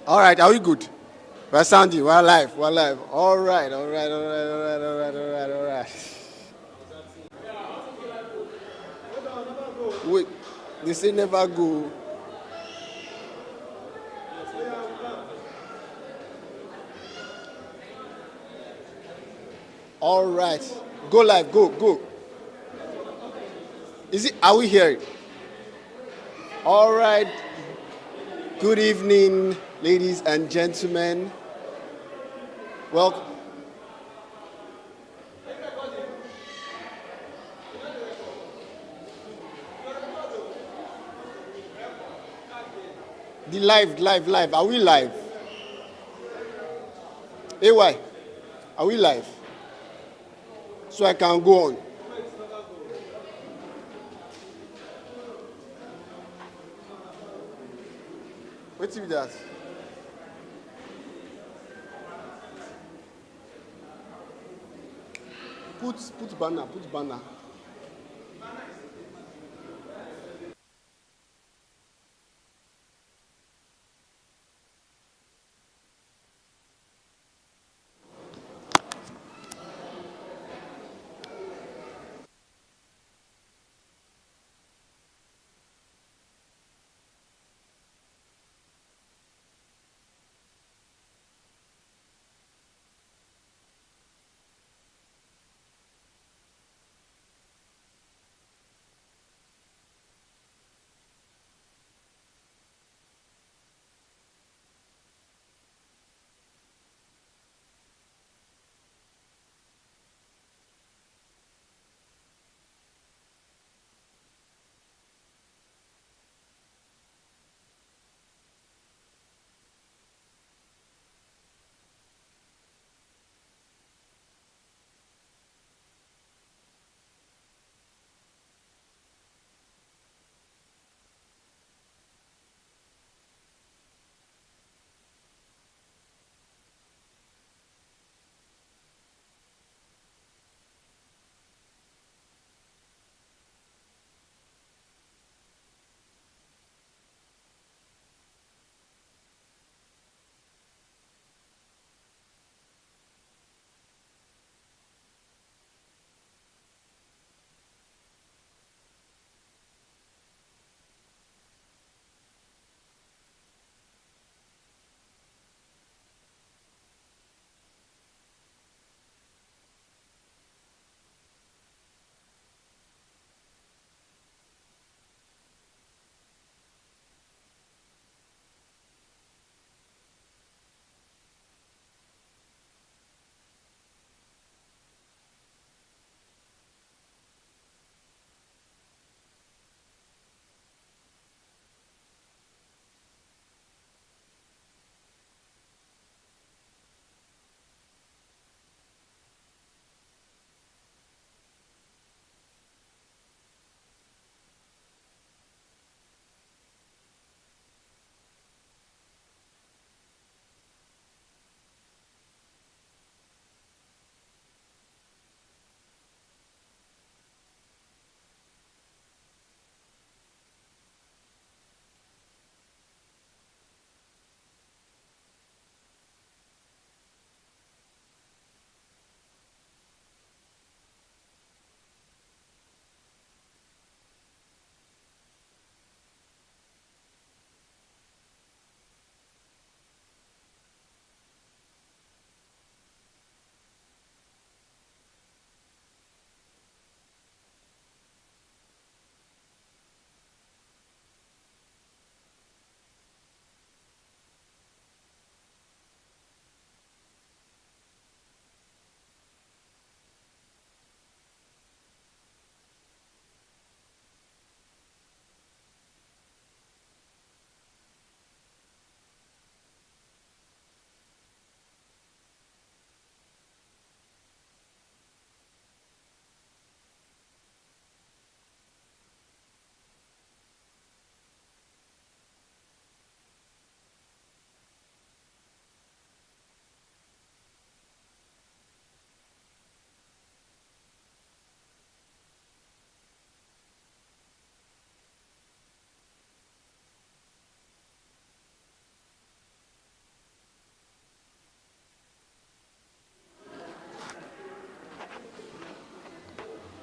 All right, are we good? We're sounding. We're live. We're live. All right. All right. All right. All right. All right. All right. All right. Wait, they say never go. All right. Go live. Go. Go. Is it? Are we hearing? All right. Good evening, ladies and gentlemen. Well, the live. Are we live? AY, are we live? So I can go on. Wait till that. Put banner. Put banner.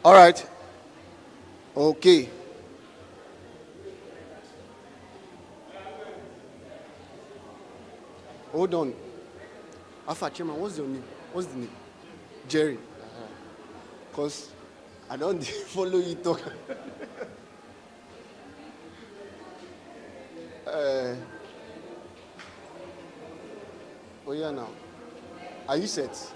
All right. Okay. Hold on. Alpha Chairman, what's your name? What's the name? Jerry. Because I don't follow you talk. Oh, yeah, now. Are you set?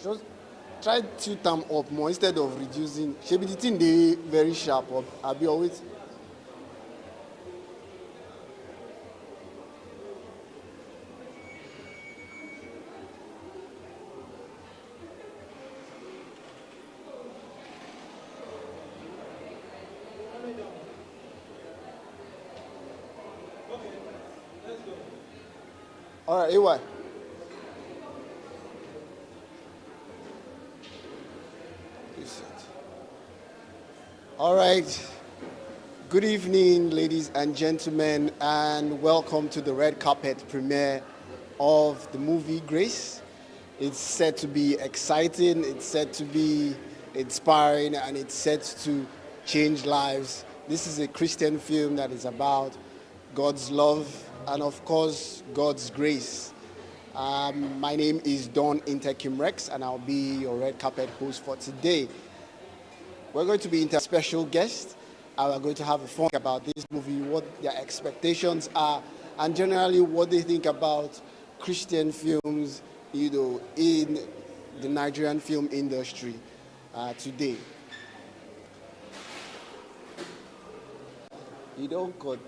Just try to turn up more instead of reducing. Should be the thing they very sharp up. I'll be always. All right, AY. All right. Good evening, ladies and gentlemen, and welcome to the red carpet premiere of the movie Grace. It's set to be exciting, it's set to be inspiring, and it's set to change lives. This is a Christian film that is about God's love and, of course, God's grace. My name is Don Interkim Rex, and I'll be your red carpet host for today. We're going to be a special guest. We're going to have a fun about this movie, what their expectations are, and generally what they think about Christian films, in the Nigerian film industry today. You don't cut.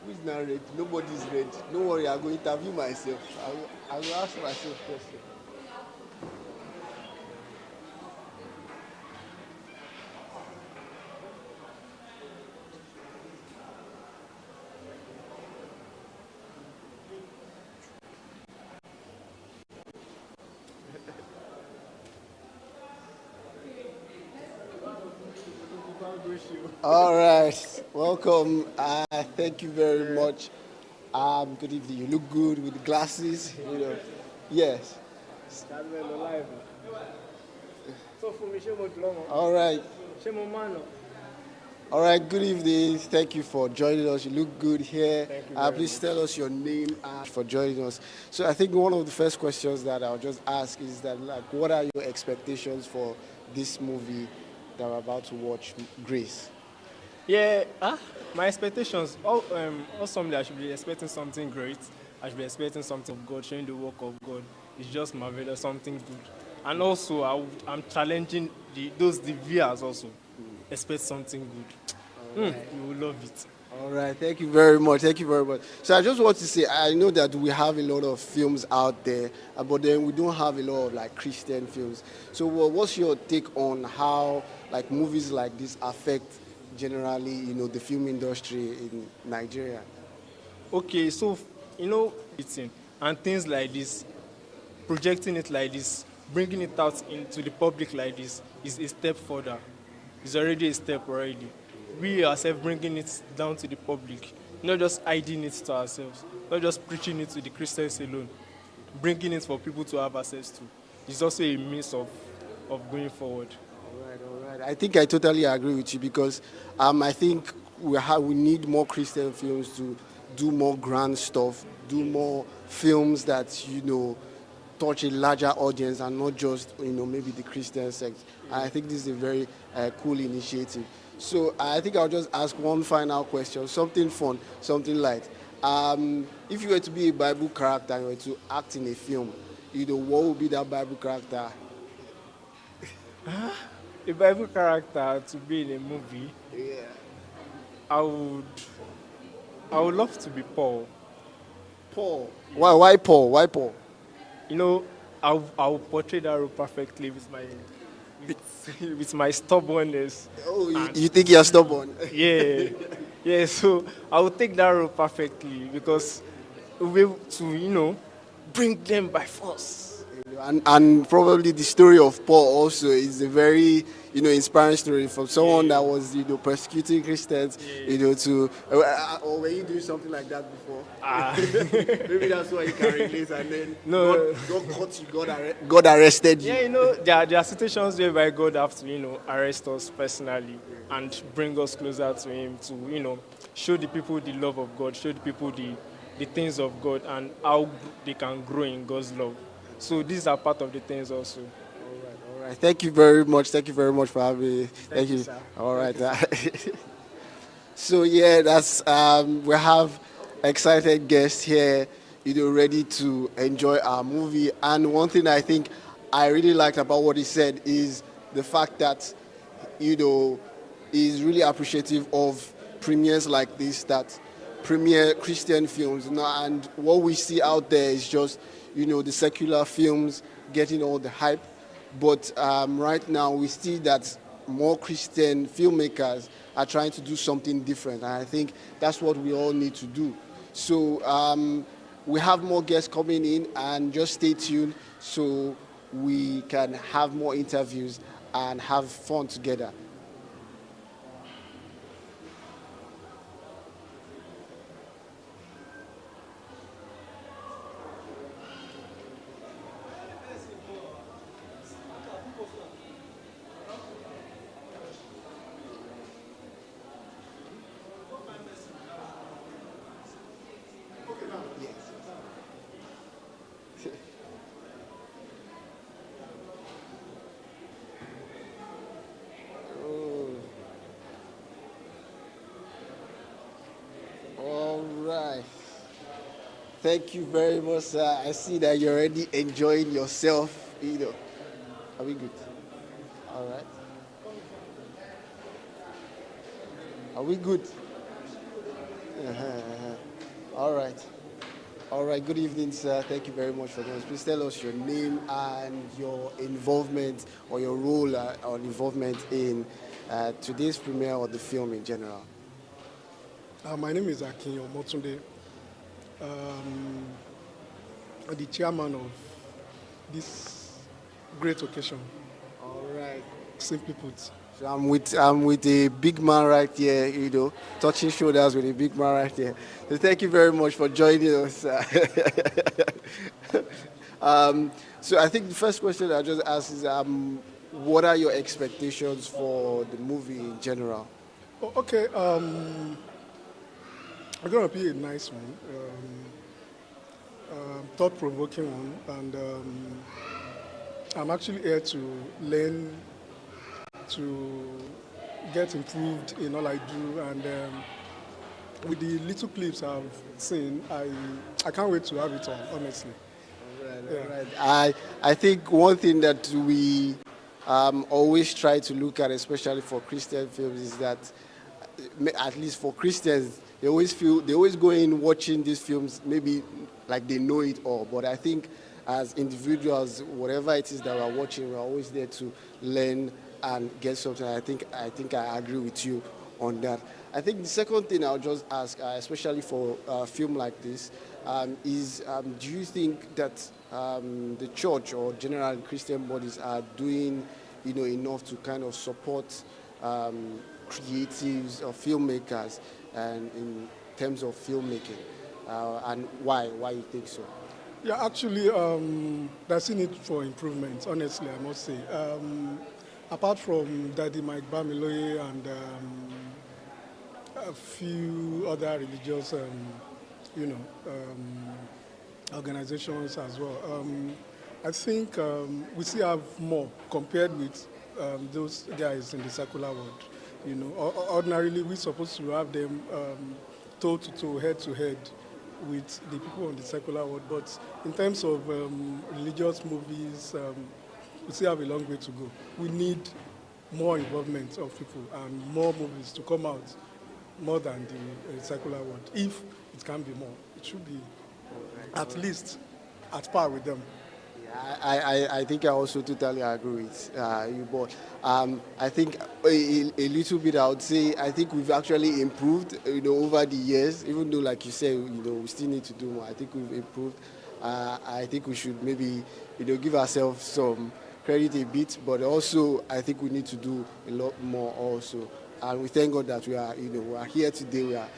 Who's not ready? Nobody's ready. Don't worry, I'll go interview myself. I will ask myself questions. All right, welcome. Thank you very much. Good evening. You look good with the glasses. Yes. All right. All right. Good evening. Thank you for joining us. You look good here. Please tell us your name for joining us. So I think one of the first questions that I'll just ask is that, like, what are your expectations for this movie that we're about to watch, Grace? Yeah, my expectations. Awesomely, I should be expecting something great. I should be expecting something of God, showing the work of God. It's just marvelous, something good. And also, I'm challenging the viewers also. Expect something good. You will love it. All right, thank you very much. Thank you very much. So I just want to say, I know that we have a lot of films out there, but then we don't have a lot of like Christian films. So what's your take on how like movies like this affect generally, the film industry in Nigeria? Okay, so you know, it's in and things like this, projecting it like this, bringing it out into the public like this is a step further. It's already a step already. We ourselves bringing it down to the public, not just hiding it to ourselves, not just preaching it to the Christians alone, bringing it for people to have access to. It's also a means of going forward. All right. I think I totally agree with you because I think we need more Christian films to do more grand stuff, do more films that touch a larger audience and not just maybe the Christian sect. And I think this is a very cool initiative. So I think I'll just ask one final question, something fun, something light. If you were to be a Bible character and you were to act in a film, what would be that Bible character? A Bible character to be in a movie, Yeah. I would I would love to be Paul. Paul. Why Paul? Why Paul? You know, I'll portray that role perfectly with my stubbornness. Oh, And you think you're stubborn? yeah, yeah. So I will take that role perfectly because we'll be able to, bring them by force. And probably the story of Paul also is a very inspiring story from someone that was persecuting Christians to or were you doing something like that before? Maybe that's why you can relate and then No. God caught you, God arrested you. Yeah, there are situations whereby God have to, arrest us personally and bring us closer to Him to, show the people the love of God, show the people the things of God and how they can grow in God's love. So these are part of the things also. All right. Thank you very much. Thank you very much for having me. Thank you. sir. All right. So yeah, that's we have excited guests here, ready to enjoy our movie. And one thing I think I really liked about what he said is the fact that is really appreciative of premieres like this that premiere Christian films. And what we see out there is just the secular films getting all the hype. But right now we see that more Christian filmmakers are trying to do something different. And I think that's what we all need to do. So we have more guests coming in and just stay tuned so we can have more interviews and have fun together. All right. Thank you very much, sir. I see that you're already enjoying yourself. Are we good? All right. Are we good? All right. All right. Good evening, sir. Thank you very much for joining us. Please tell us your name and your involvement or your role or involvement in today's premiere or the film in general. My name is Akin Omotunde. I'm the chairman of this great occasion, All right. simply put. So I'm with a big man right here, touching shoulders with a big man right here. So thank you very much for joining us. So I think the first question I just asked is, what are your expectations for the movie in general? Okay, I'm going to be a nice one, thought-provoking one, and I'm actually here to learn, to get improved in all I do, and with the little clips I've seen, I can't wait to have it all, honestly. All right. I think one thing that we always try to look at, especially for Christian films, is that at least for Christians, they always go in watching these films maybe like they know it all. But I think as individuals, whatever it is that we're watching, we're always there to learn and get something. I think I agree with you on that. I think the second thing I'll just ask, especially for a film like this, is do you think that the church or general Christian bodies are doing, enough to kind of support creatives or filmmakers and in terms of filmmaking, and why? Why you think so? Yeah, actually, there's a need for improvement, honestly, I must say. Apart from Daddy Mike Bamiloye and a few other religious, you know, organizations as well. I think we still have more compared with those guys in the secular world. Ordinarily we're supposed to have them toe to toe, head to head with the people on the secular world. But in terms of religious movies, we still have a long way to go. We need more involvement of people and more movies to come out more than the secular world. If it can be more, it should be at least at par with them. I think I also totally agree with you, but I think a little bit I would say I think we've actually improved, over the years. Even though, like you said, we still need to do more. I think we've improved. I think we should maybe, give ourselves some credit a bit, but also I think we need to do a lot more also. And we thank God that we are here today. We are,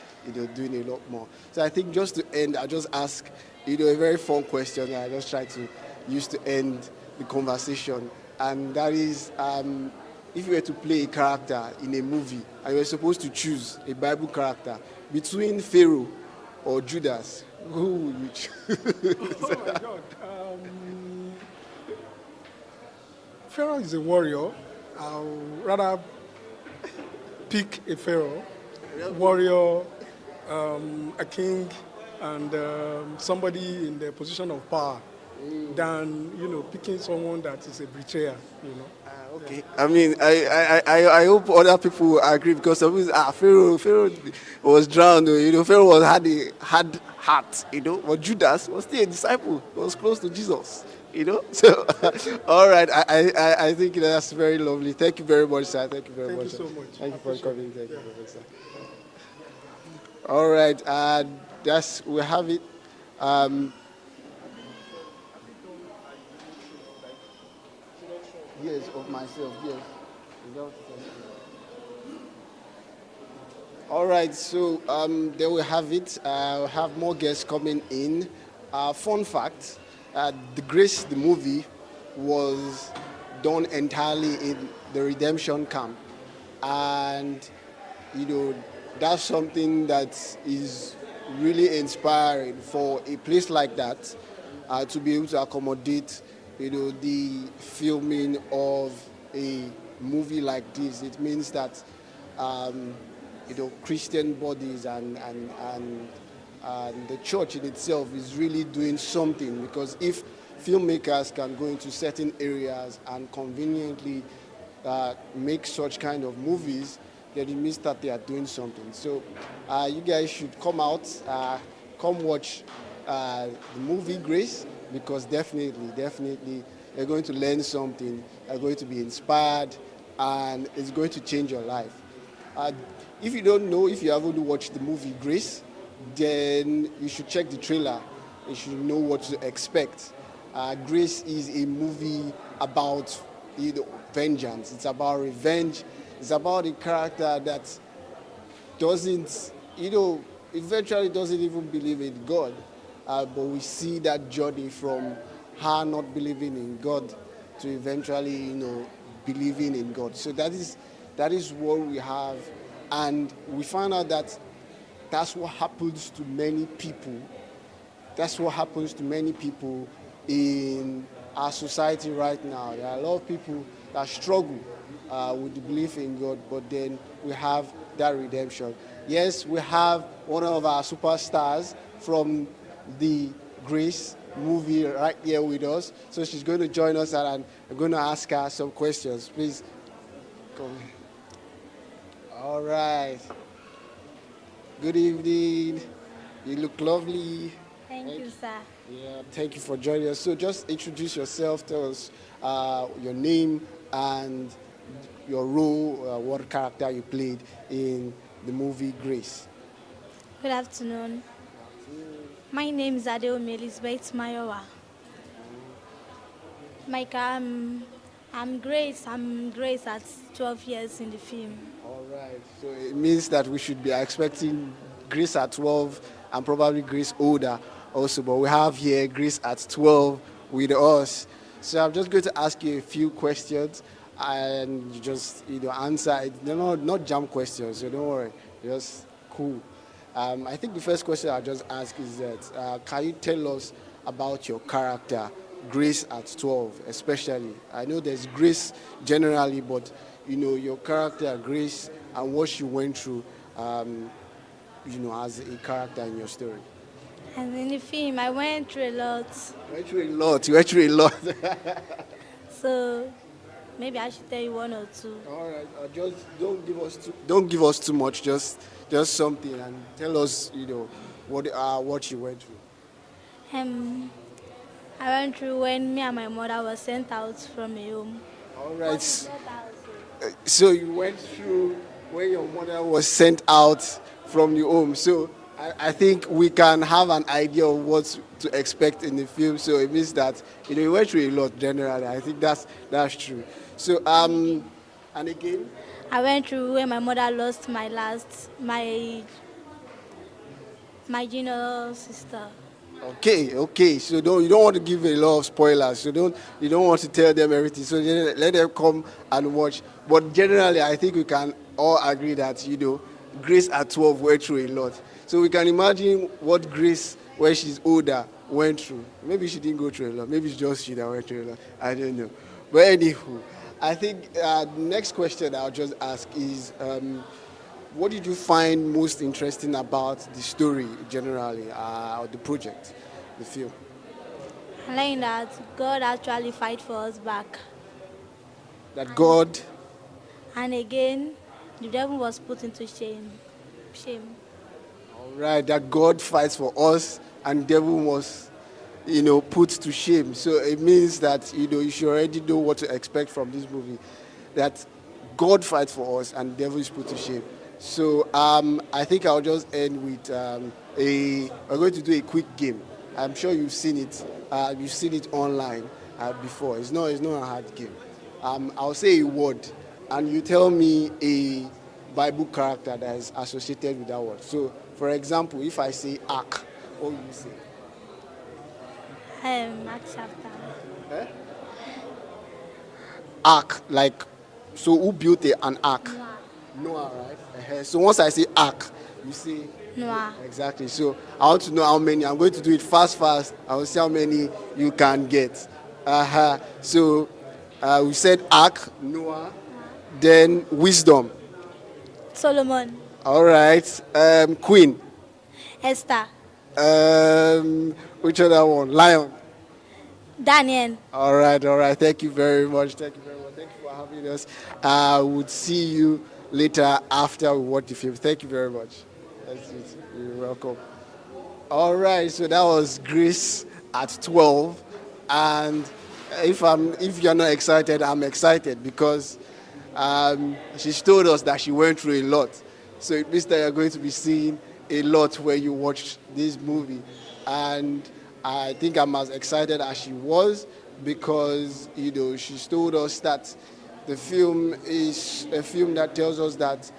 doing a lot more. So I think just to end, I'll just ask, a very fun question. I just try to use to end the conversation, and that is, if you were to play a character in a movie and you were supposed to choose a Bible character between Pharaoh or Judas, who would you choose? Oh my God. Pharaoh is a warrior. I'll rather pick a Pharaoh, warrior, a king, and somebody in the position of power than picking someone that is a betrayer. Okay. I mean, I hope other people agree, because some people Pharaoh was drowned. Pharaoh had a hard heart. But Judas was still a disciple. He was close to Jesus. So all right. I think that's very lovely. Thank you very much, sir. Thank you very much. Thank you so much. Thank you for coming. Thank you very much, sir. All right. We have it. Yes, of myself, yes. All right, so there we have it. We have more guests coming in. Fun fact, The Grace, the movie, was done entirely in the redemption camp. And, that's something that is really inspiring for a place like that to be able to accommodate the filming of a movie like this. It means that Christian bodies and the church in itself is really doing something, because if filmmakers can go into certain areas and conveniently make such kind of movies, then it means that they are doing something. So you guys should come out, come watch the movie Grace, because definitely you're going to learn something, you're going to be inspired, and it's going to change your life. If you don't know, if you haven't watched the movie Grace, then you should check the trailer. You should know what to expect. Grace is a movie about vengeance. It's about revenge. It's about a character that doesn't, eventually doesn't even believe in God. But we see that journey from her not believing in God to eventually, believing in God. So that is what we have, and we find out that that's what happens to many people. That's what happens to many people in our society right now. There are a lot of people that struggle with the belief in God, but then we have that redemption. Yes, we have one of our superstars from the Grace movie right here with us. So she's going to join us, and I'm going to ask her some questions. Please come. All right. Good evening. You look lovely. Thank you, sir. Yeah, thank you for joining us. So just introduce yourself. Tell us your name and your role, what character you played in the movie Grace. Good afternoon. My name is Adeomi Elizabeth Mayowa. I'm Grace. I'm Grace at 12 years in the film. All right. So it means that we should be expecting Grace at 12 and probably Grace older also. But we have here Grace at 12 with us. So I'm just going to ask you a few questions and you just answer it. They're not jam questions, so don't worry. Just cool. I think the first question I'll just ask is that can you tell us about your character, Grace at 12, especially? I know there's Grace generally, but your character, Grace, and what she went through, as a character in your story. And in the film, I went through a lot. You went through a lot. So maybe I should tell you one or two. All right. Just don't give us too much. Just something, and tell us, what you went through. I went through when me and my mother were sent out from a home. All right. So you went through when your mother was sent out from your home. So I think we can have an idea of what to expect in the film. So it means that you went through a lot generally. I think that's true. So and again. I went through when my mother lost my junior sister. Okay. So you don't want to give a lot of spoilers. So you don't want to tell them everything. So let them come and watch. But generally, I think we can all agree that Grace at 12 went through a lot. So we can imagine what Grace, when she's older, went through. Maybe she didn't go through a lot. Maybe it's just she that went through a lot. I don't know. But anywho, I think the next question I'll just ask is, what did you find most interesting about the story generally, or the project, the film? I learned that God actually fight for us back. That God... And again, the devil was put into shame. All right, that God fights for us and devil was, put to shame. So it means that, you should already know what to expect from this movie. That God fights for us and devil is put to shame. So I think I'll just end with we're going to do a quick game. I'm sure you've seen it. You've seen it online before. It's not a hard game. I'll say a word, and you tell me a Bible character that is associated with that word. So, for example, if I say ark, what will you say? Acts chapter. Eh? Ark, like, so who built an ark? Noah, right? So once I say ark, you say Noah. Exactly. So I want to know how many. I'm going to do it fast. I will see how many you can get. So we said ark, Noah, then wisdom. Solomon. All right. Queen. Esther. Which other one? Lion. Daniel. All right. Thank you very much. Thank you for having us. I would see you later after we watch the film. Thank you very much. That's it. You're welcome. All right, so that was Grace at 12, and if you're not excited, I'm excited because she's told us that she went through a lot. So it means that you're going to be seeing a lot when you watch this movie, and I think I'm as excited as she was because she's told us that the film is a film that tells us that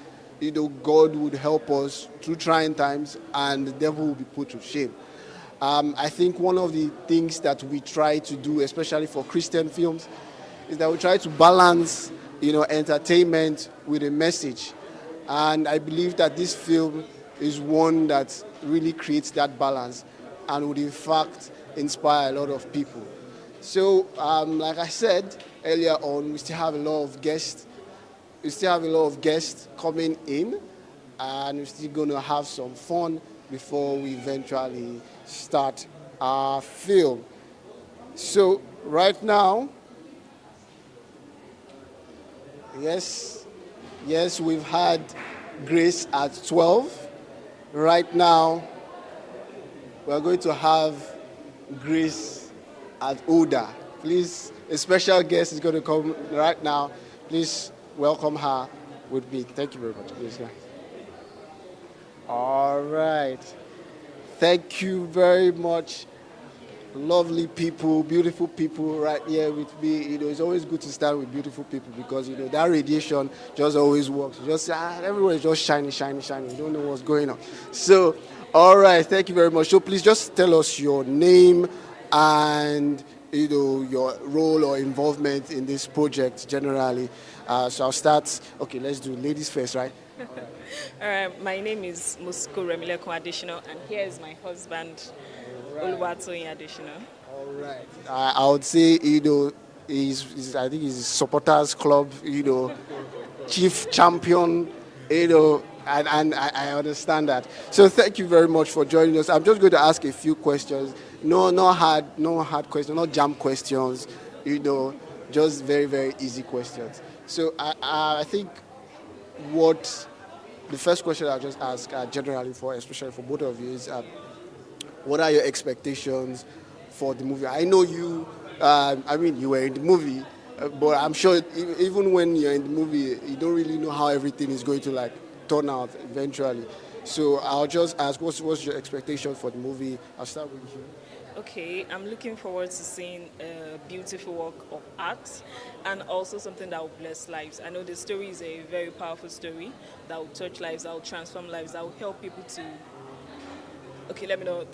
God would help us through trying times and the devil will be put to shame. I think one of the things that we try to do, especially for Christian films, is that we try to balance entertainment with a message. And I believe that this film is one that really creates that balance and would in fact inspire a lot of people. So like I said earlier on, we still have a lot of guests. We still have a lot of guests coming in, and we're still going to have some fun before we eventually start our film. So right now, yes, we've had Grace at 12. Right now, we're going to have Grace at older. Please, a special guest is going to come right now. Please welcome her with me. Thank you very much. Please, yeah. All right. Thank you very much. Lovely people, beautiful people right here with me. It's always good to start with beautiful people because, that radiation just always works. Everywhere is just shiny, shiny, shiny. You don't know what's going on. So, all right. Thank you very much. So please just tell us your name and, your role or involvement in this project generally. So I'll start. Okay, let's do ladies first, right? My name is Musko Remileko Additional, and here is my husband, Oluwatoyin Additional. All right. I would say, I think he's supporters club, chief champion, and I understand that. So thank you very much for joining us. I'm just going to ask a few questions. No hard questions, not jam questions, just very, very easy questions. So I think what the first question I'll just ask generally especially for both of you is what are your expectations for the movie? I know you, you were in the movie, but I'm sure even when you're in the movie, you don't really know how everything is going to turn out eventually. So I'll just ask, what's your expectation for the movie? I'll start with you. Okay, I'm looking forward to seeing a beautiful work of art and also something that will bless lives. I know the story is a very powerful story that will touch lives, that will transform lives, that will help people to... Okay, let me not...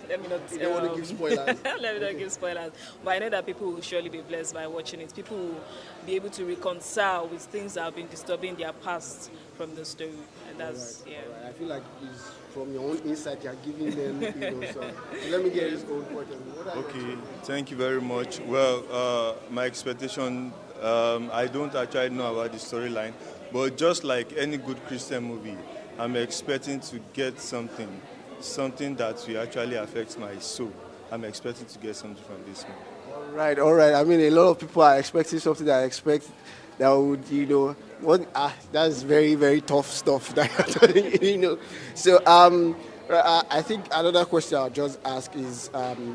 You don't want to give spoilers. Let me not give spoilers. But I know that people will surely be blessed by watching it. People will be able to reconcile with things that have been disturbing their past from the story. And that's, all right, all right. I feel like it's from your own insight you're giving them, so let me get his own point of view. Okay, thank you very much. Well, my expectation, I don't actually know about the storyline, but just like any good Christian movie, I'm expecting to get something that will actually affect my soul. I'm expecting to get something from this movie. All right. I mean, a lot of people are expecting something that I expect that would, that's very, very tough stuff. So, I think another question I'll just ask is,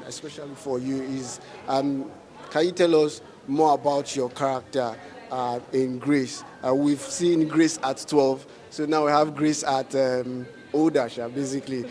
especially for you, is can you tell us more about your character in Grace? We've seen Grace at 12, so now we have Grace at older, basically.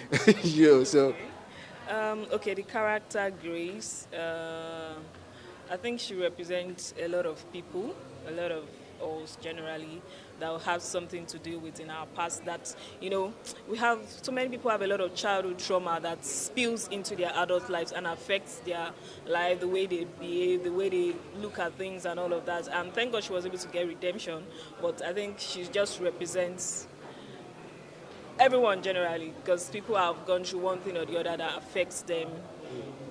Okay, the character Grace, I think she represents a lot of people, a lot of us generally, that will have something to do with in our past that, we have, so many people have a lot of childhood trauma that spills into their adult lives and affects their life, the way they behave, the way they look at things and all of that. And thank God she was able to get redemption, but I think she just represents everyone generally, because people have gone through one thing or the other that affects them.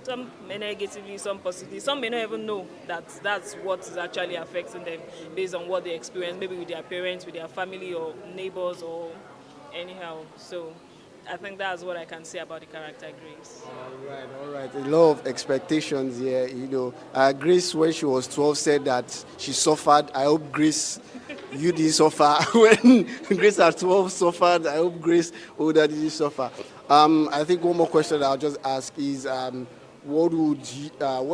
Some may negatively, some positively. Some may not even know that that's what is actually affecting them based on what they experience, maybe with their parents, with their family or neighbors or anyhow. So I think that's what I can say about the character Grace. All right. A lot of expectations here, Grace, when she was 12, said that she suffered. I hope, Grace, you didn't suffer. When Grace at 12 suffered, I hope Grace older didn't suffer. I think one more question I'll just ask is, what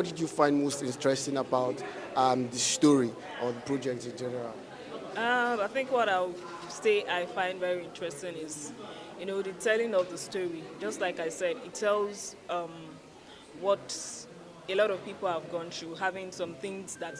did you find most interesting about the story or the project in general? I think what I find very interesting is, the telling of the story. Just like I said, it tells what a lot of people have gone through, having some things that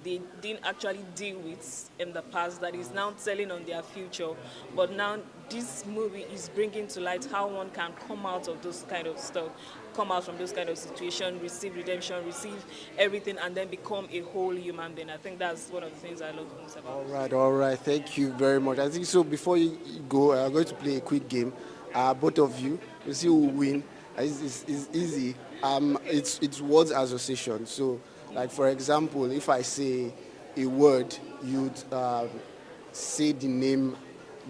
they didn't actually deal with in the past that is now telling on their future. But now this movie is bringing to light how one can come out of those kind of stuff, come out from those kind of situations, receive redemption, receive everything, and then become a whole human being. I think that's one of the things I love most about. All right. Thank you very much. I think so. Before you go, I'm going to play a quick game. Both of you, we'll see who will win. It's easy. It's words association. So, like for example, if I say a word, you'd say the name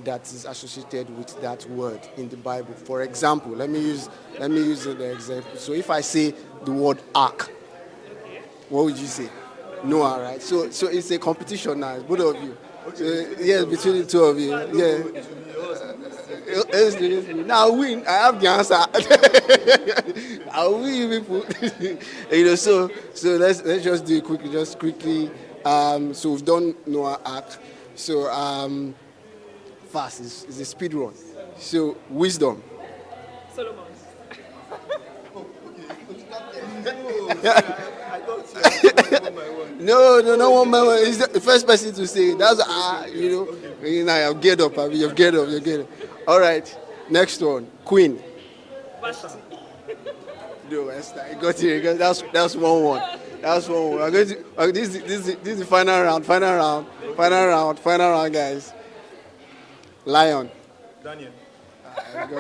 that is associated with that word in the Bible. For example, let me use the example. So if I say the word ark, what would you say? Noah, right? So it's a competition now, both of you. Yes, between the two of you. Yeah. Now I win. I have the answer. I win, you people. So let's just do it quickly. So we've done Noah Ark. So fast is a speed run. So wisdom. Solomon. No, no one by one. He's the first person to say it. That's you know. I've geared up. You've geared up. You've geared up. All right. Next one. Queen. Vashti. No, Esther. I got you. That's 1-1. That's 1-1. I'm going to. This is the final round. Final round, guys. Lion. Daniel.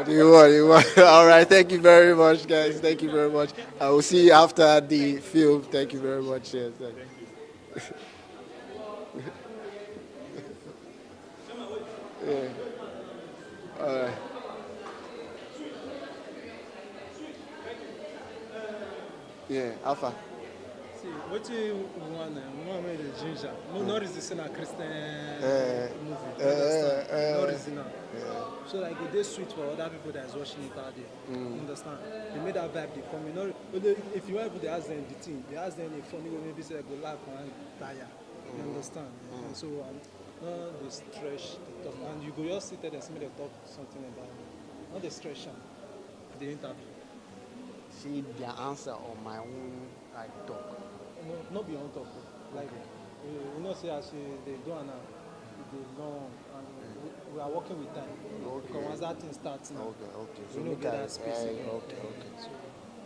You won. All right. Thank you very much, guys. Thank you very much. I will see you after the film. Thank you very much. Yes. Thank you. Yeah. All right. Yeah. Alpha. See, what you want, made a ginger. No, not is this in a Christian movie. You understand? Not is in So like they sweet for other people that's watching it out there. You understand? They made that vibe they come. You know, but if you want to ask them the thing, they ask them a funny way, maybe say go laugh and tire. You understand? And so not the stretch the talk. And you go just sit there and see me they talk something about it. Not the stretch the interview. See their answer on my own talk. No, not beyond talk. Like you know, say as they do now, they know, and we are working with time. Okay. Because once that thing starts now, Okay. we don't get that space. Again. Okay.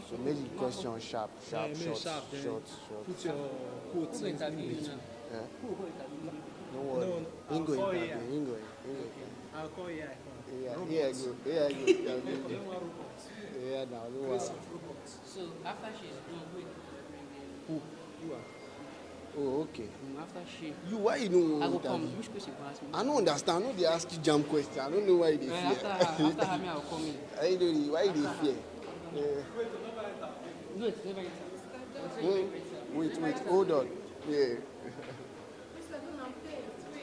So make the question sharp, Then short. put your quotes in English. Yeah. Don't worry. No, English. I'll call you. Yeah, good. Yeah, now don't worry. So after she's done, wait. Who? You are. Oh, okay. After she, You, why you don't I will want to come. Which question you ask me? I don't understand. I know they ask you jam question. I don't know why they fear. After her, I will come in. I don't know why they fear. No, it's never enter. Wait, hold on. Yeah.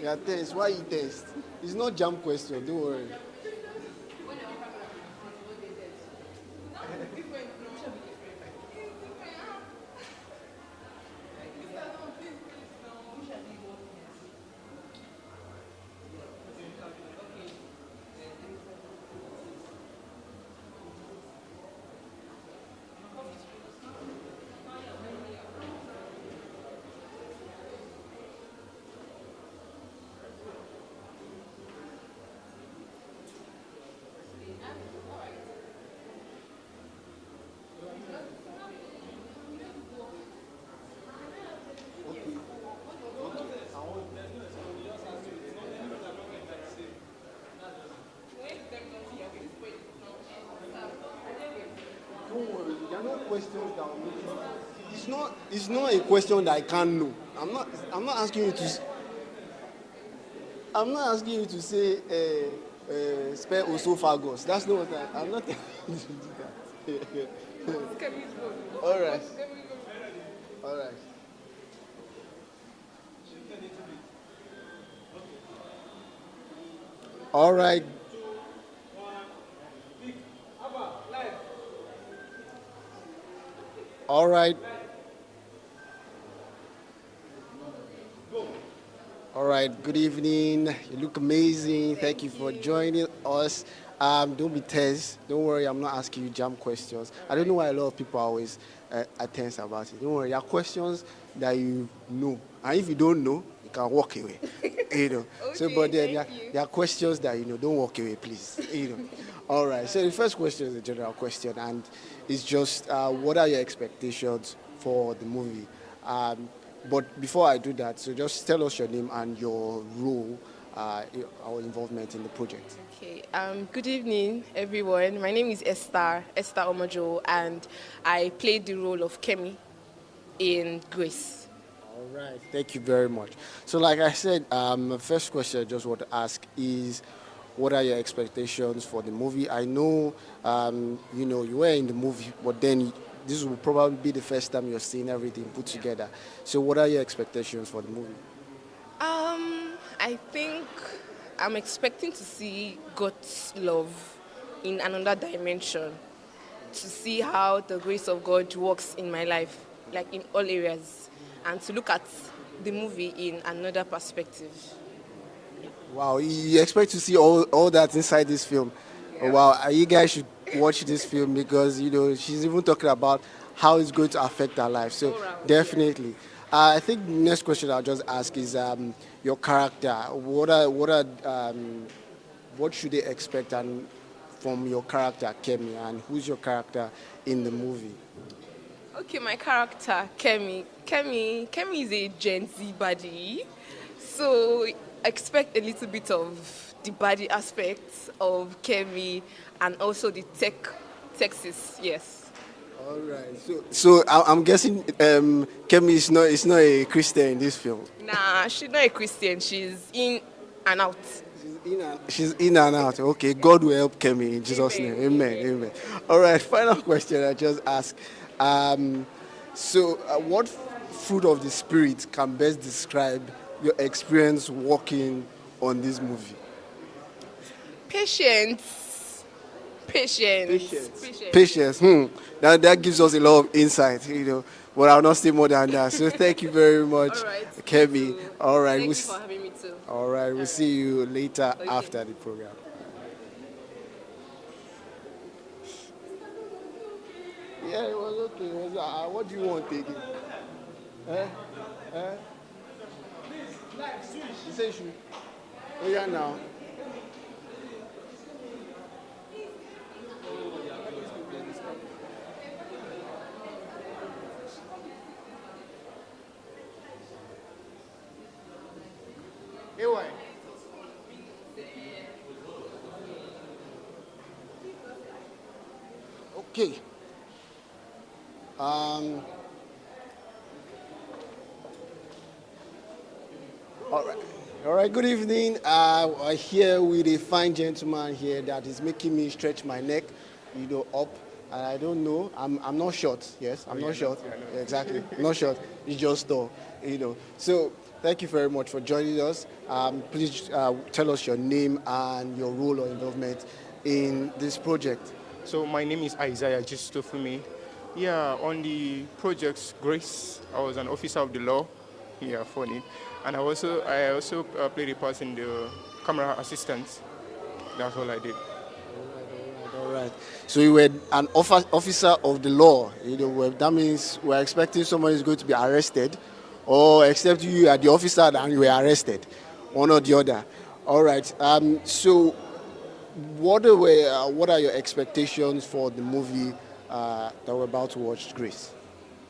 Yeah, test. Why you test? It's not jam question. Don't worry. There are no questions that will make you. It's not a question that I can't know. I'm not asking you to. I'm not asking you to say spell osophagus. That's not what I'm not telling you to do that. All right. All right. All right. All right. Good evening. You look amazing. Thank you for joining us. Don't be tense. Don't worry. I'm not asking you jam questions. I don't know why a lot of people are always are tense about it. Don't worry. There are questions that you know, and if you don't know, you can walk away. You know. Okay, So, but there are questions that you know. Don't walk away, please. You know. All right. So the first question is a general question, and it's just what are your expectations for the movie? But before I do that, so just tell us your name and your role, our involvement in the project. Okay. Good evening, everyone. My name is Esther Omojo, and I played the role of Kemi in Grace. All right. Thank you very much. So, like I said, the first question I just want to ask is, what are your expectations for the movie? I know, you were in the movie, but then this will probably be the first time you're seeing everything put together. So, what are your expectations for the movie? I think I'm expecting to see God's love in another dimension, to see how the grace of God works in my life, like in all areas, and to look at the movie in another perspective. Wow, you expect to see all that inside this film. Yeah. Wow, you guys should watch this film because she's even talking about how it's going to affect her life. So All round, definitely, I think the next question I'll just ask is your character. What should they expect and from your character Kemi, and who's your character in the movie? Okay, my character, Kemi. Kemi is a Gen Z body. So expect a little bit of the body aspects of Kemi and also the Texas, yes. All right. So I'm guessing Kemi is not a Christian in this film. Nah, she's not a Christian. She's in and out. She's in and out. Okay, God will help Kemi in Jesus' name. Amen. Amen. All right, final question I just asked. What fruit of the Spirit can best describe your experience working on this movie? Patience. Patience. That gives us a lot of insight. But I'll not say more than that. So thank you very much, All right. Kemi. All right. Thank you for having me too. All right. We'll see you later after the program. Yeah, it was okay. What do you want, taking? Eh? Eh? You say you should. Oh, yeah, now. Anyway. Okay. All right. All right. Good evening. I'm here with a fine gentleman here that is making me stretch my neck, up. And I don't know. I'm not short. Yes, I'm not short. Yeah, exactly. Not short. It's just tall. So thank you very much for joining us. Please tell us your name and your role or involvement in this project. So my name is Isaiah Gistofumi. Yeah, on the project Grace, I was an officer of the law. Yeah, funny. And I also played a part in the camera assistant. That's all I did. All right. So you were an officer of the law. That means we're expecting someone is going to be arrested, or except you are the officer and you were arrested, one or the other. All right. So what are your expectations for the movie that we're about to watch, Grace?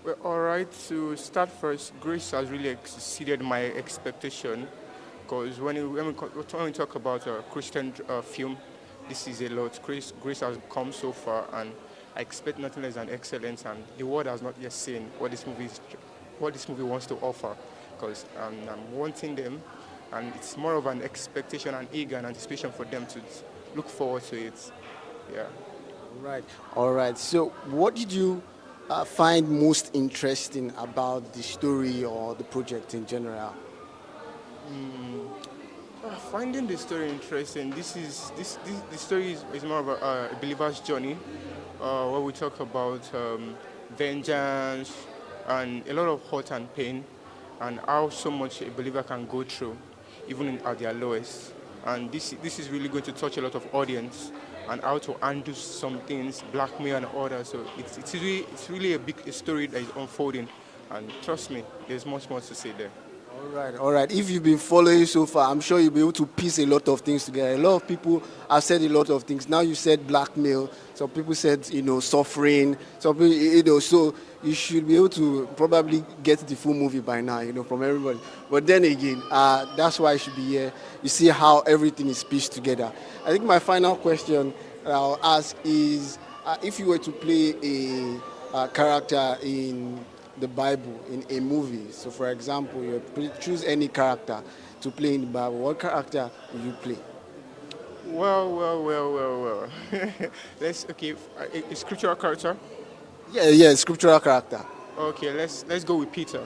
Well, all right. To start first, Grace has really exceeded my expectation, because when we talk about a Christian film, this is a lot. Grace has come so far, and I expect nothing less than excellence. And the world has not yet seen what this movie wants to offer, because I'm wanting them, and it's more of an expectation and eager and anticipation for them to look forward to it. Yeah. All right. So what did you find most interesting about the story or the project in general? Finding the story interesting. The story is more of a believer's journey, where we talk about vengeance and a lot of hurt and pain, and how so much a believer can go through, even at their lowest. And this is really going to touch a lot of audience, and how to undo some things, blackmail and others. So it's really a story that is unfolding, and trust me, there's much more to say there. All right. If you've been following so far, I'm sure you'll be able to piece a lot of things together. A lot of people have said a lot of things. Now you said blackmail. Some people said, suffering. Some people, so you should be able to probably get the full movie by now, from everybody. But then again, that's why I should be here. You see how everything is pieced together. I think my final question I'll ask is, if you were to play a character in the Bible in a movie. So, for example, you choose any character to play in the Bible. What character will you play? Well. A scriptural character. Yeah, scriptural character. Okay, let's go with Peter.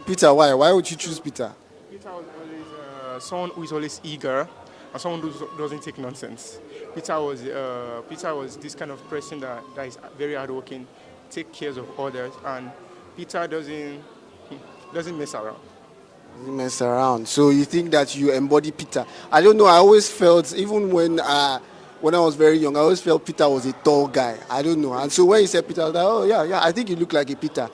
Peter, why? Why would you choose Peter? Peter was always someone who is always eager and someone who doesn't take nonsense. Peter was this kind of person that is very hardworking, take care of others, and Peter doesn't mess around. Doesn't mess around. So you think that you embody Peter? I don't know. I always felt, even when I was very young, I always felt Peter was a tall guy. I don't know. And so when you said Peter, I was like, oh yeah, I think you look like a Peter.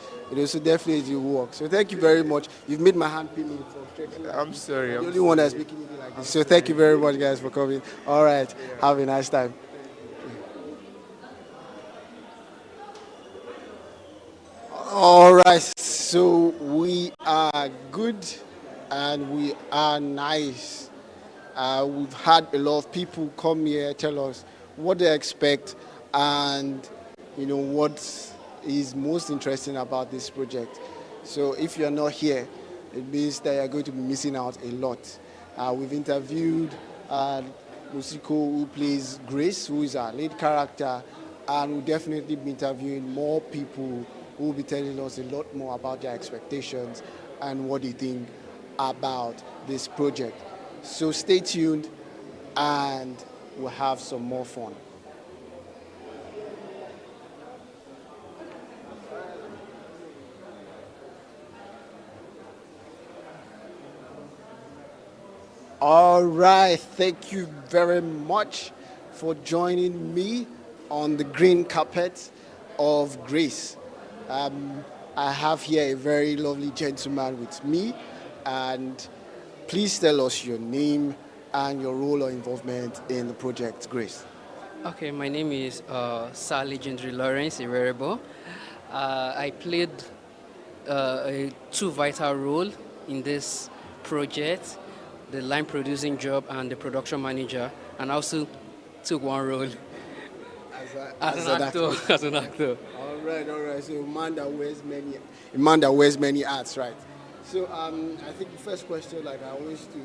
So definitely you walk. So thank you very much. You've made my hand pain for stretching. I'm sorry. The only one that's making me do like this. So thank you very much, guys, for coming. All right. Have a nice time. All right. So we are good and we are nice. We've had a lot of people come here tell us what they expect and what is most interesting about this project. So if you're not here, it means that you're going to be missing out a lot. We've interviewed Musiko, who plays Grace, who is our lead character, and we'll definitely be interviewing more people who will be telling us a lot more about their expectations and what they think about this project. So stay tuned and we'll have some more fun. All right, thank you very much for joining me on the green carpet of Grace. I have here a very lovely gentleman with me, and please tell us your name and your role or involvement in the project, Grace. Okay, my name is Sir Legendary Lawrence Iwerebo. I played a two vital role in this project, the line producing job and the production manager, and also took one role as an actor. As an actor. All right. So a man that wears many hats, right? So I think the first question, like I always do,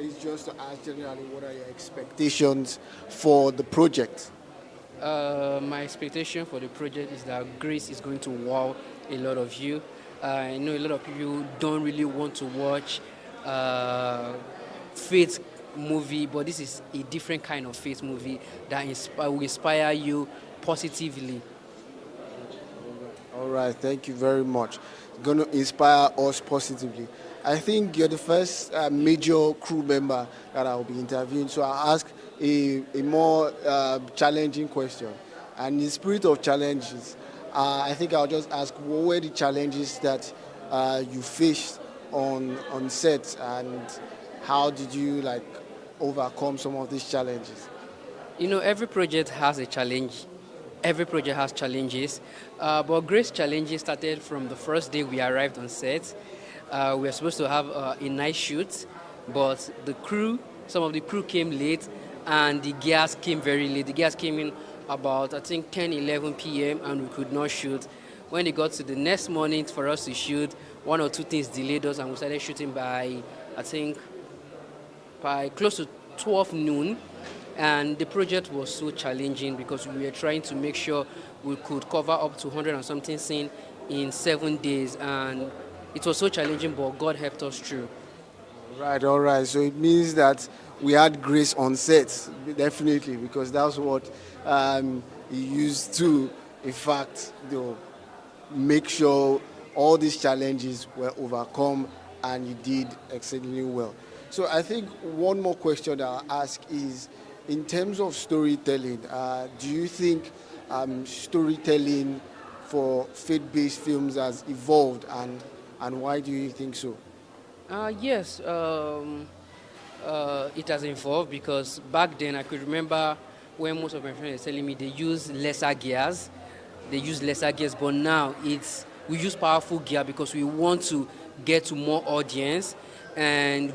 is just to ask generally what are your expectations for the project? My expectation for the project is that Grace is going to wow a lot of you. I know a lot of people don't really want to watch faith movie, but this is a different kind of faith movie that will inspire you positively. All right, thank you very much. It's going to inspire us positively. I think you're the first major crew member that I'll be interviewing, so I'll ask a more challenging question. And in the spirit of challenges, I think I'll just ask, what were the challenges that you faced on set, and how did you overcome some of these challenges? Every project has a challenge. Every project has challenges, but Grace challenges started from the first day we arrived on set. We were supposed to have a night shoot, but some of the crew came late, and the gas came very late. The gas came in about, I think, 10, 11 p.m., and we could not shoot. When it got to the next morning for us to shoot, one or two things delayed us, and we started shooting by close to 12 noon. And the project was so challenging because we were trying to make sure we could cover up to 100 and something scenes in 7 days. And it was so challenging, but God helped us through. All right. So it means that we had Grace on set, definitely, because that's what he used to, in fact, make sure all these challenges were overcome, and you did exceedingly well. So I think one more question that I'll ask is, in terms of storytelling, do you think storytelling for faith-based films has evolved, and why do you think so? Yes, it has evolved because back then I could remember when most of my friends were telling me they use lesser gears. But now we use powerful gear because we want to get to more audience, and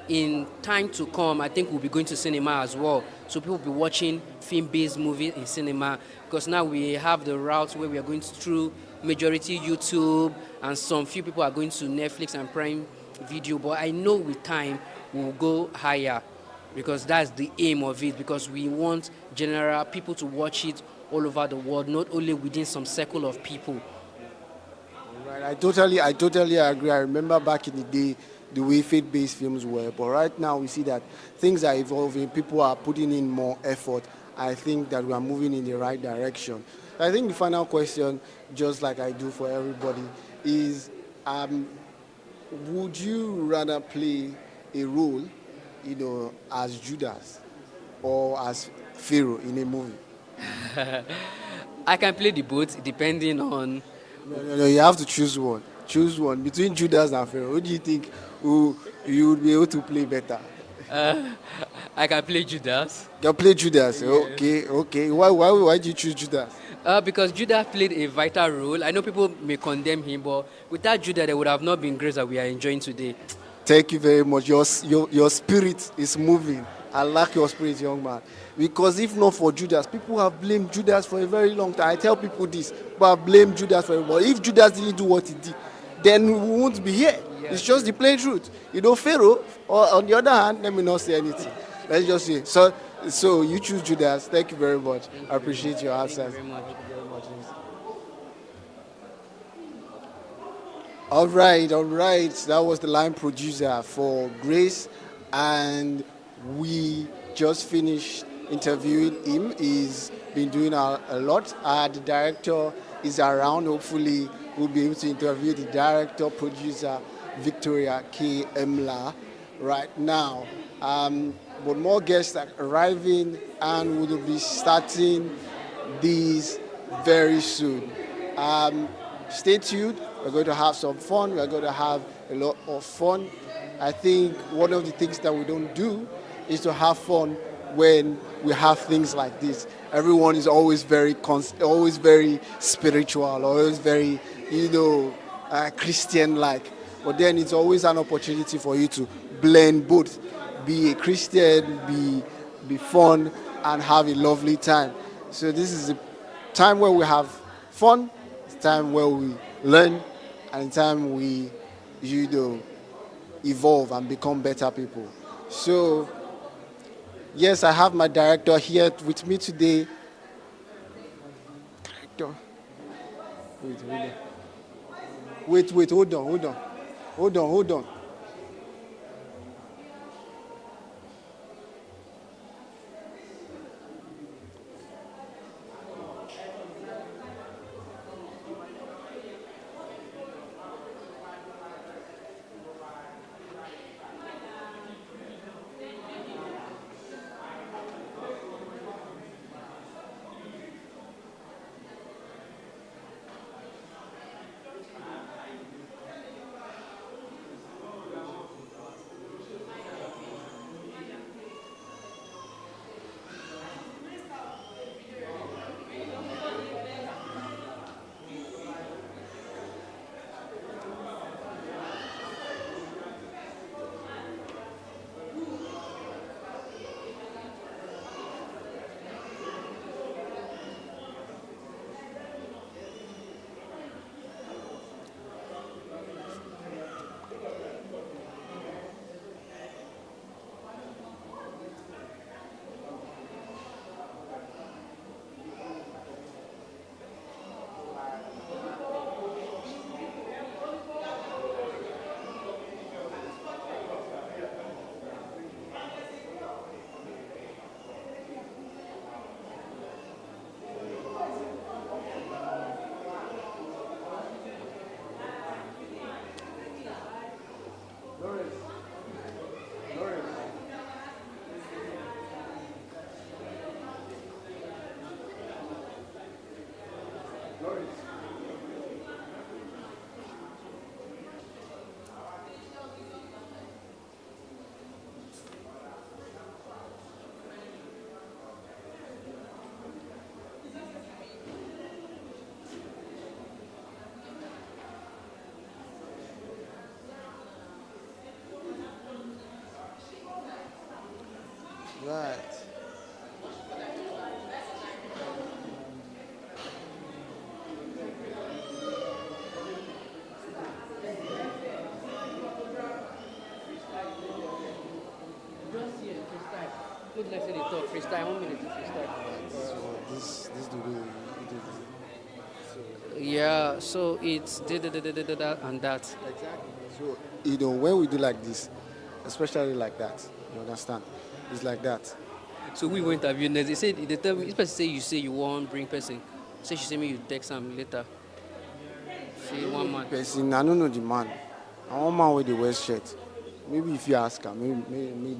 in time to come, I think we'll be going to cinema as well. So people will be watching film-based movies in cinema, because now we have the route where we are going through majority YouTube, and some few people are going to Netflix and Prime Video. But I know with time we'll go higher, because that's the aim of it, because we want general people to watch it all over the world, not only within some circle of people. Right, I totally agree. I remember back in the day the way faith-based films were, but right now we see that things are evolving, people are putting in more effort. I think that we are moving in the right direction. I think the final question, just like I do for everybody, is would you rather play a role, as Judas or as Pharaoh in a movie? I can play the both depending on. No, you have to choose one. Choose one between Judas and Pharaoh. Who do you think you would be able to play better? I can play Judas. You can play Judas. Yes. Okay. Why did you choose Judas? Because Judas played a vital role. I know people may condemn him, but without Judas, there would have not been grace that we are enjoying today. Thank you very much. Your spirit is moving. I like your spirit, young man. Because if not for Judas, people have blamed Judas for a very long time. I tell people this, but I blame Judas for it. But if Judas didn't do what he did, then we won't be here. Yeah. It's just the plain truth. Pharaoh, or on the other hand, let me not say anything. Let's just say. So you choose Judas. Thank you very much. I appreciate your answers. Thank you very much. All right. That was the line producer for Grace, and we just finished interviewing him. He's been doing a lot. The director is around. Hopefully, we'll be able to interview the director, producer, Victoria K. Emla, right now. But more guests are arriving, and we'll be starting these very soon. Stay tuned. We're going to have some fun. We're going to have a lot of fun. I think one of the things that we don't do is to have fun when we have things like this. Everyone is always very spiritual, always very, Christian-like. But then it's always an opportunity for you to blend both. Be a Christian, be fun, and have a lovely time. So this is a time where we have fun. It's a time where we learn, and a time we, evolve and become better people. So, yes, I have my director here with me today. Director. Wait, hold on. Right. Look like they talk freestyle. 1 minute to freestyle. So this do Yeah, so it's da and that. exactly. So when we do like this, especially like that, you understand? It's like that. So we went interview next. They said they tell me this person say you want bring person. Say she say me you text him later. Say one man. Person, I don't know the man. I want man with the West shirt. Maybe if you ask her, maybe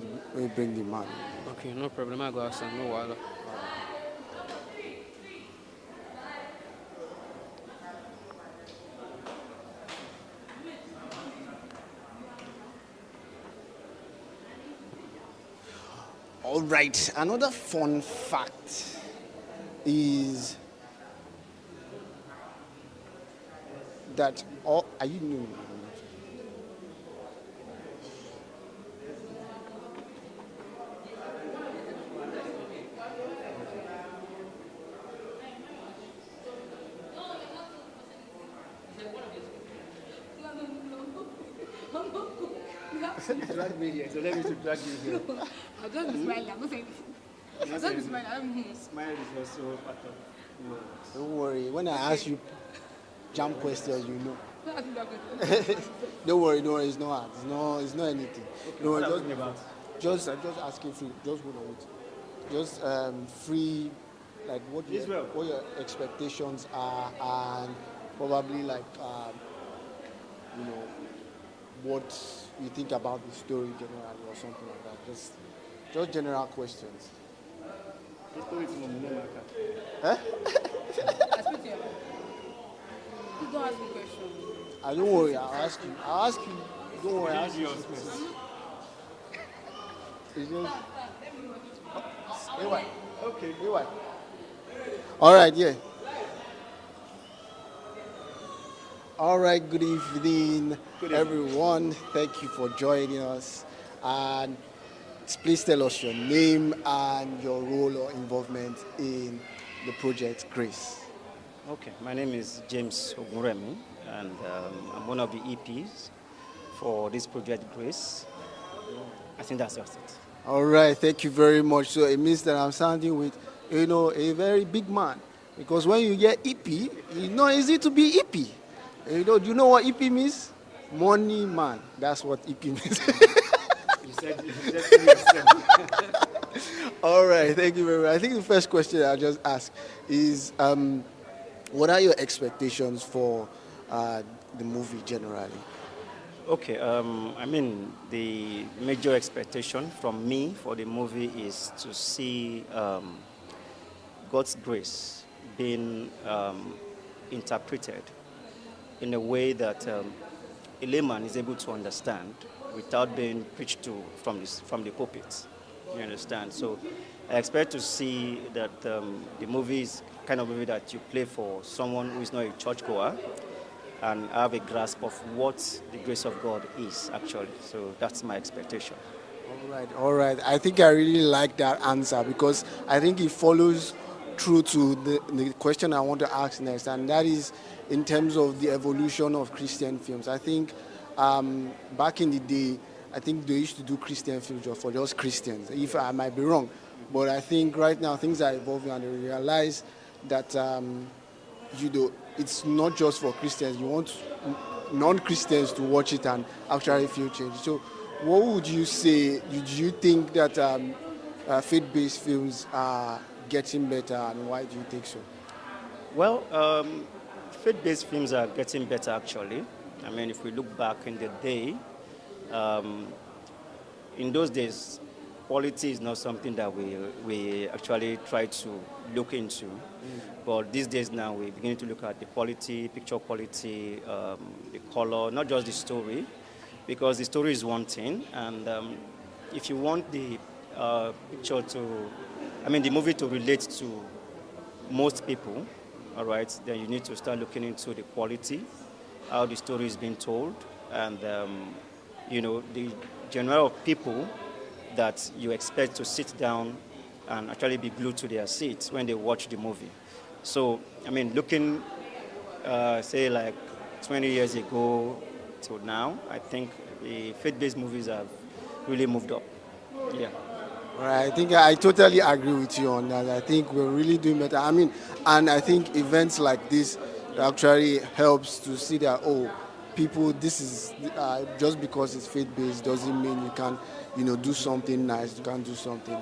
bring the man. Okay, no problem. I go ask them. No wahala. All right. Another fun fact is that all are you new? Drag me here, so let me to drag you here. I'll just be smiling. I'm not saying anything. I'll just be smiling. I don't mean it. Smile is also part of. Don't worry. When I ask you jump questions, you know. Don't ask me that question. Don't worry. It's not hard. It's not anything. Okay, No, what are we talking about? just asking free. Just hold on. Wait. Just free, like what your expectations are, and probably like you know what you think about the story generally or something like that. Just general questions. This story is from Emla. Huh? I speak to you. You don't ask me questions. Don't worry. I'll ask you. Don't worry. I'll ask you. It's just. Anyway. Okay. Anyway. All right. Yeah. All right. Good evening, everyone. Thank you for joining us. And please tell us your name and your role or involvement in the project Grace. Okay, my name is James Oguremi, and I'm one of the EPs for this project Grace. I think that's just it. All right, thank you very much. So it means that I'm sounding with, a very big man, because when you get EP, it's not easy to be EP. Do you know what EP means? Money man. That's what EP means. You said to yourself. All right, thank you very much. I think the first question I'll just ask is, what are your expectations for the movie generally? Okay, the major expectation from me for the movie is to see God's grace being interpreted in a way that a layman is able to understand without being preached to from the pulpit. You understand? So I expect to see that the movie is kind of movie that you play for someone who is not a churchgoer and have a grasp of what the grace of God is actually. So that's my expectation. All right. I think I really like that answer because I think it follows through to the question I want to ask next, and that is in terms of the evolution of Christian films. I think back in the day, I think they used to do Christian films for just Christians, if I might be wrong. But I think right now things are evolving and they realize that it's not just for Christians. You want non-Christians to watch it and actually feel change. So what would you say? Do you think that faith-based films are getting better, and why do you think so? Well, faith-based films are getting better actually. I mean, if we look back in the day, in those days, quality is not something that we actually try to look into. But these days now, we're beginning to look at the quality, picture quality, the color, not just the story, because the story is one thing. And if you want the the movie to relate to most people, all right, then you need to start looking into the quality, how the story is being told, and the genre of people that you expect to sit down and actually be glued to their seats when they watch the movie. So, I mean, looking, say, like 20 years ago till now, I think the faith-based movies have really moved up. Yeah. Right. I think I totally agree with you on that. I think we're really doing better. I mean, and I think events like this actually helps to see that, people, this is just because it's faith-based doesn't mean you can't, do something nice. You can't do something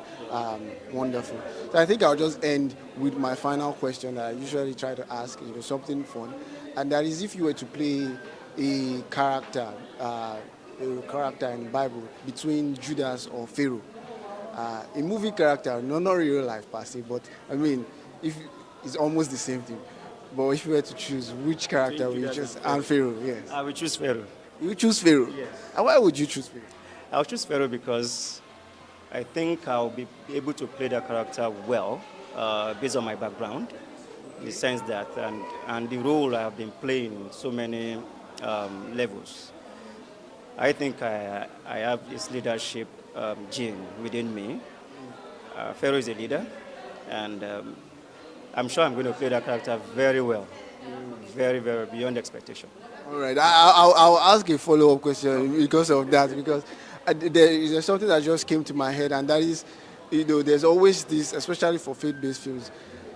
wonderful. So I think I'll just end with my final question that I usually try to ask, something fun, and that is if you were to play a character in the Bible between Judas or Pharaoh. A movie character, no, not real life per se, but I mean, if it's almost the same thing. But if you were to choose, which character would you choose? And Pharaoh, yes. I will choose Pharaoh. You choose Pharaoh? Yes. And why would you choose Pharaoh? I'll choose Pharaoh because I think I'll be able to play that character well based on my background, in the sense that, and the role I have been playing in so many levels. I think I have this leadership gene within me. Pharaoh is a leader, and I'm sure I'm going to play that character very well, very, very beyond expectation. All right, I'll ask a follow-up question because of that, because there is something that just came to my head, and that is, there's always this, especially for faith-based films,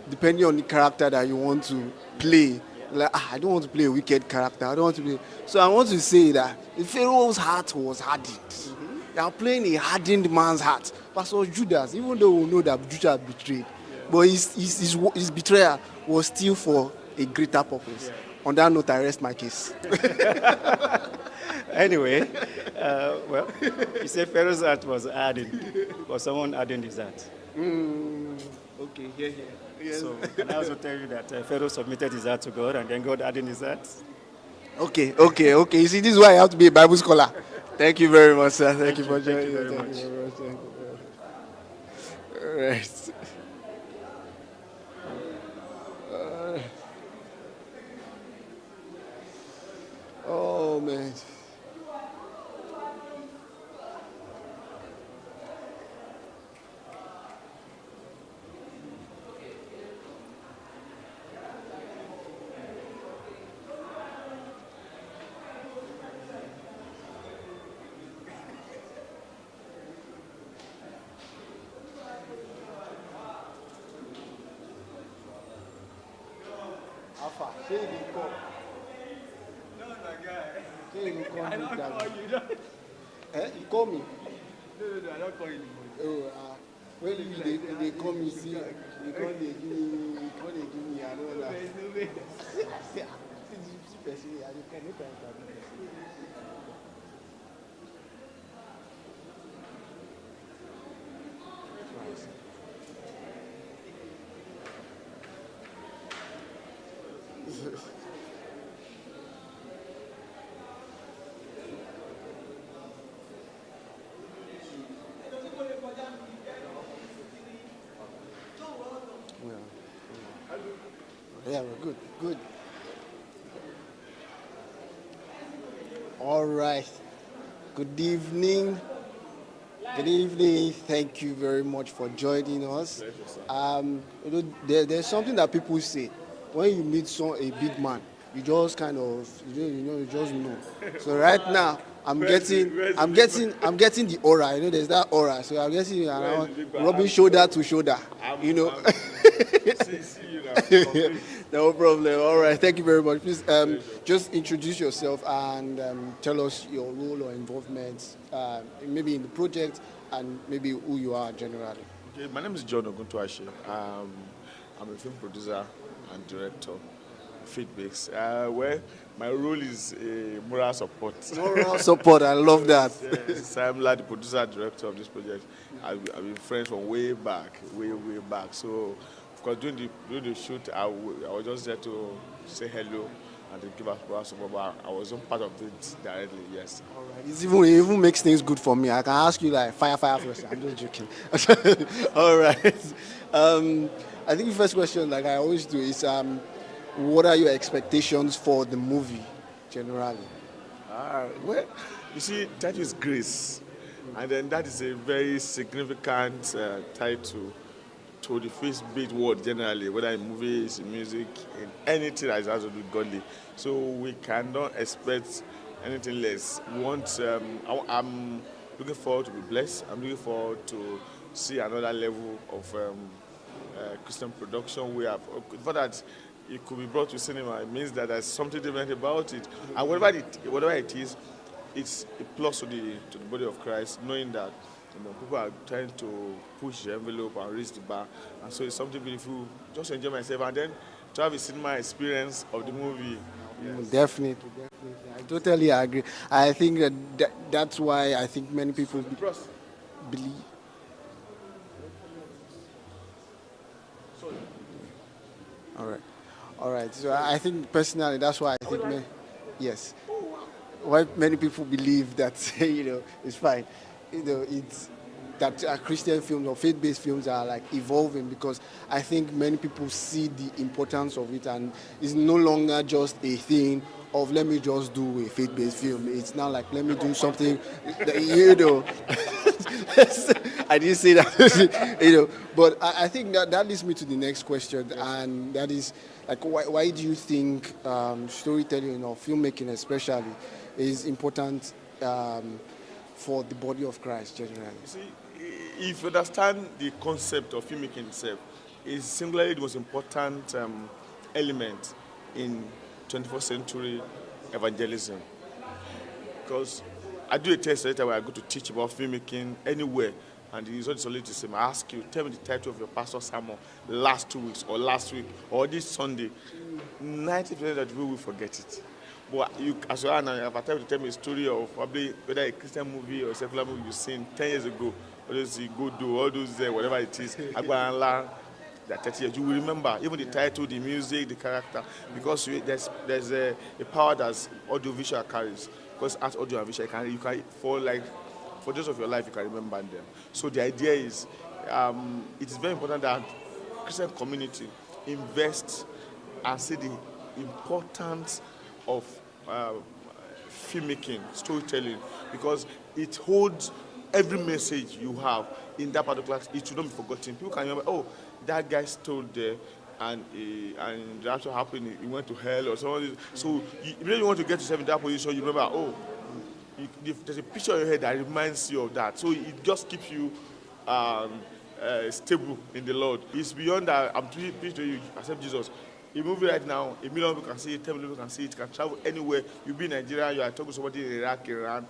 depending on the character that you want to play. Like, I don't want to play a wicked character. I don't want to play. So I want to say that the Pharaoh's heart was hardened. They are playing a hardened man's heart. Pastor Judas, even though we know that Judas betrayed, but his betrayal was still for a greater purpose. On that note, I rest my case. Anyway, well, you said Pharaoh's heart was hardened, but someone hardened his heart. Okay, yeah. Yes. So, can I also tell you that Pharaoh submitted his heart to God, and then God hardened his heart? Okay. You see, this is why I have to be a Bible scholar. Thank you very much, sir. Thank you for joining. Thank you very much. All right. Oh, man. Alpha, say you call. No, my guy. Say you call I me. don't call you. You call me? No, I don't call you anymore. Oh, when they call me, see, they call they give me, I don't know. No way. Yeah, we're good. All right. Good evening. Thank you very much for joining us. There's something that people say when you meet a big man, you just kind of, you just know. So right now, I'm getting the aura. There's that aura. So I'm getting rubbing shoulder to shoulder. See you now. No problem. All right. Thank you very much. Please just introduce yourself and tell us your role or involvement, maybe in the project and maybe who you are generally. Okay, my name is John Oguntuashe. I'm a film producer and director, feedbacks. Where my role is moral support. Moral support. I love that. Yes, I'm Emla, the producer and director of this project. I've been friends from way back. So, of course, during the shoot, I was just there to say hello and to give us moral support. But I wasn't part of it directly. Yes. All right. It even makes things good for me. I can ask you like fire first. I'm just joking. All right. I think the first question, like I always do, is what are your expectations for the movie generally? Well, you see, that is grace. And then that is a very significant title to the faith-based world generally, whether in movies, in music, in anything that has to do with godly. So we cannot expect anything less. I'm looking forward to be blessed. I'm looking forward to see another level of Christian production. We have, for that, it could be brought to cinema. It means that there's something different about it. And whatever it is, it's a plus to the body of Christ, knowing that people are trying to push the envelope and raise the bar. And so it's something beautiful. Just enjoy myself and then to have a cinema experience of the movie. Yes. Definitely. I totally agree. I think that's why I think many people believe. All right, all right. So I think personally, that's why I think, yes, why many people believe that it's fine. It's that Christian films or faith-based films are like evolving, because I think many people see the importance of it, and it's no longer just a thing of let me just do a faith-based film. It's now like let me do something that. I didn't say that. But I think that leads me to the next question, and that is like why do you think storytelling or filmmaking especially is important for the body of Christ generally? You see, if you understand the concept of filmmaking itself, is singularly the most important element in 21st century evangelism. Because I do a test later where I go to teach about filmmaking anywhere, and the result is always the same. I ask you, tell me the title of your pastor's sermon last 2 weeks, or last week, or this Sunday. 90% of the people will forget it. But you, as well, if I tell you to tell me a story of probably whether a Christian movie or a secular movie you've seen 10 years ago, all those go do, all those whatever it is, Agbalanla, that 30 years, you will remember even the title, the music, the character, because there's a power that audio-visual carries. Because as audio and visual, you can for the rest of your life you can remember them. So the idea is, it is very important that Christian community invest and see the importance of filmmaking, storytelling, because it holds every message you have in that particular. It should not be forgotten. People can remember, oh, that guy stole there, and that's what happened. He went to hell or something. So you really want to get yourself in that position. You remember, oh, there's a picture in your head that reminds you of that. So it just keeps you stable in the Lord. It's beyond that. I'm preaching to you, accept Jesus. A movie right now, 1 million people can see it, 10 million people can see it, can travel anywhere. You be in Nigeria, you are talking to somebody in Iraq, Iran,